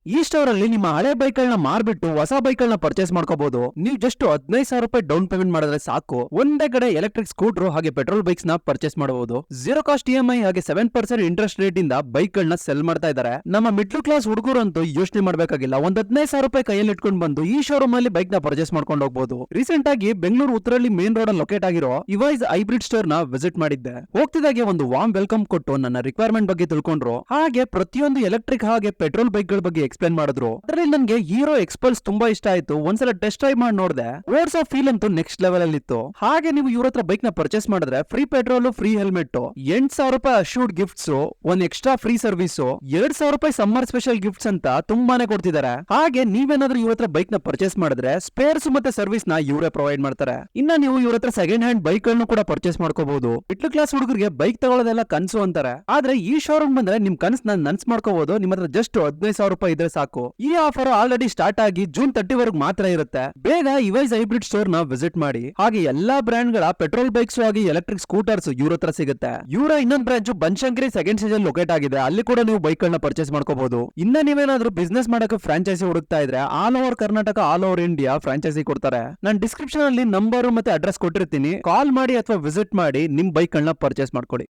ಈ ಸ್ಟೋರ್ ಅಲ್ಲಿ ನಿಮ್ಮ ಹಳೆ ಬೈಕ್ ಗಳನ್ನ ಮಾರ್ಬಿಟ್ಟು ಹೊಸ ಬೈಕ್ ಗಳನ್ನ ಪರ್ಚೇಸ್ ಮಾಡ್ಕೋಬಹುದು. ನೀವು ಜಸ್ಟ್ 15,000 ರೂಪಾಯಿ ಡೌನ್ ಪೇಮೆಂಟ್ ಮಾಡಿದ್ರೆ ಸಾಕು, ಒಂದೇ ಕಡೆ ಎಲೆಕ್ಟ್ರಿಕ್ ಸ್ಕೂಟರ್ ಹಾಗೆ ಪೆಟ್ರೋಲ್ ಬೈಕ್ಸ್ ನ ಪರ್ಚೇಸ್ ಮಾಡಬಹುದು. ಜೀರೋ ಕಾಸ್ಟ್ EMI ಹಾಗೆ 7% ಇಂಟ್ರೆಸ್ಟ್ ರೇಟ್ ಇಂದ ಬೈಕ್ ಗಳನ್ನ ಸೆಲ್ ಮಾಡ್ತಾ ಇದ್ದಾರೆ. ನಮ್ಮ ಮಿಡ್ಲ್ ಕ್ಲಾಸ್ ಹುಡುಗರಂತೂ ಯೋಚನೆ ಮಾಡಬೇಕಾಗಿಲ್ಲ, ಒಂದ್ 15,000 ರೂಪಾಯಿ ಕೈಯಲ್ಲಿ ಇಟ್ಕೊಂಡು ಬಂದು ಈ ಶೋರೂಮ್ ಅಲ್ಲಿ ಬೈಕ್ ನ ಪರ್ಚೇಸ್ ಮಾಡ್ಕೊಂಡು ಹೋಗಬಹುದು. ರೀಸೆಂಟ್ ಆಗಿ ಬೆಂಗಳೂರು ಉತ್ತರಳ್ಳಿ ಮೇನ್ ರೋಡ್ ಅಲ್ಲಿ ಲೊಕೇಟ್ ಆಗಿರೋ ಇವೈಸ್ ಹೈಬ್ರಿಡ್ ಸ್ಟೋರ್ ನ ವಿಸಿಟ್ ಮಾಡಿದ್ದೆ. ಹೋಗ್ತಿದಾಗೆ ಒಂದು ವಾರ್ಮ್ ವೆಲ್ಕಮ್ ಕೊಟ್ಟು ನನ್ನ ರಿಕ್ವೈರ್ಮೆಂಟ್ ಬಗ್ಗೆ ತಿಳ್ಕೊಂಡ್ರು, ಹಾಗೆ ಪ್ರತಿಯೊಂದು ಎಲೆಕ್ಟ್ರಿಕ್ ಹಾಗೆ ಪೆಟ್ರೋಲ್ ಬೈಕ್ ಗಳ ಬಗ್ಗೆ ಎಕ್ಸ್ಪ್ಲೇನ್ ಮಾಡಿದ್ರು. ಅದರಲ್ಲಿ ನನಗೆ ಹೀರೋ ಎಕ್ಸ್ಪಲ್ಸ್ ತುಂಬಾ ಇಷ್ಟ ಆಯ್ತು. ಒಂದ್ಸಲ ಟೆಸ್ಟ್ ಡ್ರೈವ್ ಮಾಡಿ ನೋಡಿದೆ, ಓಡ್ಸೋ ಫೀಲ್ ಅಂತೂ ನೆಕ್ಸ್ಟ್ ಲೆವೆಲ್ ಅಲ್ಲಿ ಇತ್ತು. ಹಾಗೆ ನೀವು ಇವ್ರ ಹತ್ರ ಬೈಕ್ ನ ಪರ್ಚೇಸ್ ಮಾಡಿದ್ರೆ ಫ್ರೀ ಪೆಟ್ರೋಲ್, ಫ್ರೀ ಹೆಲ್ಮೆಟ್, 8,000 ರೂಪಾಯಿ ಅಶ್ಯೂರ್ಡ್ ಗಿಫ್ಟ್ಸ್, ಒಂದ್ ಎಕ್ಸ್ಟ್ರಾ ಫ್ರೀ ಸರ್ವಿಸ್, 2,000 ರೂಪಾಯಿ ಸಮ್ಮರ್ ಸ್ಪೆಷಲ್ ಗಿಫ್ಟ್ಸ್ ಅಂತ ತುಂಬಾನೇ ಕೊಡ್ತಿದ್ದಾರೆ. ಹಾಗೆ ನೀವೇನಾದ್ರೂ ಇವ್ರ ಹತ್ರ ಬೈಕ್ ನ ಪರ್ಚೇಸ್ ಮಾಡಿದ್ರೆ ಸ್ಪೇರ್ಸ್ ಮತ್ತೆ ಸರ್ವಿಸ್ ನ ಇವರೇ ಪ್ರೊವೈಡ್ ಮಾಡ್ತಾರೆ. ಇನ್ನ ನೀವು ಇವ್ರ ಹತ್ರ ಸೆಕೆಂಡ್ ಹ್ಯಾಂಡ್ ಬೈಕ್ ಗಳನ್ನು ಕೂಡ ಪರ್ಚೇಸ್ ಮಾಡ್ಕೋಬಹುದು. ಮಿಡ್ಲ್ ಕ್ಲಾಸ್ ಹುಡುಗರಿಗೆ ಬೈಕ್ ತಗೊಳ್ಳೋದೆಲ್ಲ ಕನ್ಸು ಅಂತಾರೆ, ಆದ್ರೆ ಈ ಶೋರೂಮ್ ಬಂದ್ರೆ ನಿಮ್ ಕನಸನ್ನ ನನ್ಸ್ ಮಾಡ್ಕೋಬಹುದು. ನಿಮ್ಮ ಹತ್ರ ಜಸ್ಟ್ 15,000 ರೂಪಾಯಿ ಇದ್ರೆ ಸಾಕು. ಈ ಆಫರ್ ಆಲ್ರೆಡಿ ಸ್ಟಾರ್ಟ್ ಆಗಿ ಜೂನ್ 30 ವರೆಗೂ ಮಾತ್ರ ಇರುತ್ತೆ. ಬೇಗ ಇವೈಸ್ ಹೈಬ್ರಿಡ್ ಸ್ಟೋರ್ ನ ವಿಸಿಟ್ ಮಾಡಿ. ಹಾಗೆ ಎಲ್ಲಾ ಬ್ರ್ಯಾಂಡ್ ಗಳ ಪೆಟ್ರೋಲ್ ಬೈಕ್ಸ್ ಹಾಗೆ ಎಲೆಕ್ಟ್ರಿಕ್ ಸ್ಕೂಟರ್ಸ್ ಇವ್ರ ಹತ್ರ ಸಿಗುತ್ತೆ. ಇವರ ಇನ್ನೊಂದು ಬ್ರಾಂಚ್ ಬನಶಂಕರಿ ಸೆಕೆಂಡ್ ಸ್ಟೇಜ್ ಅಲ್ಲಿ ಲೊಕೇಟ್ ಆಗಿದೆ, ಅಲ್ಲಿ ಕೂಡ ನೀವು ಬೈಕ್ ಗಳನ್ನ ಪರ್ಚೇಸ್ ಮಾಡ್ಕೋಬಹುದು. ಇನ್ನ ನೀವೇನಾದ್ರೂ ಬಿಸ್ನೆಸ್ ಮಾಡಕ್ಕೆ ಫ್ರಾಂಚೈಸಿ ಹುಡುಕ್ತಾ ಇದ್ರೆ all over Karnataka, all over India franchise ಕೊಡ್ತಾರೆ. ನಾನು ಡಿಸ್ಕ್ರಿಪ್ಷನ್ ಅಲ್ಲಿ ನಂಬರ್ ಮತ್ತೆ ಅಡ್ರೆಸ್ ಕೊಟ್ಟಿರ್ತೀನಿ, ಕಾಲ್ ಮಾಡಿ ಅಥವಾ ವಿಸಿಟ್ ಮಾಡಿ ನಿಮ್ ಬೈಕ್ ಗಳನ್ನ ಪರ್ಚೇಸ್ ಮಾಡ್ಕೊಳ್ಳಿ.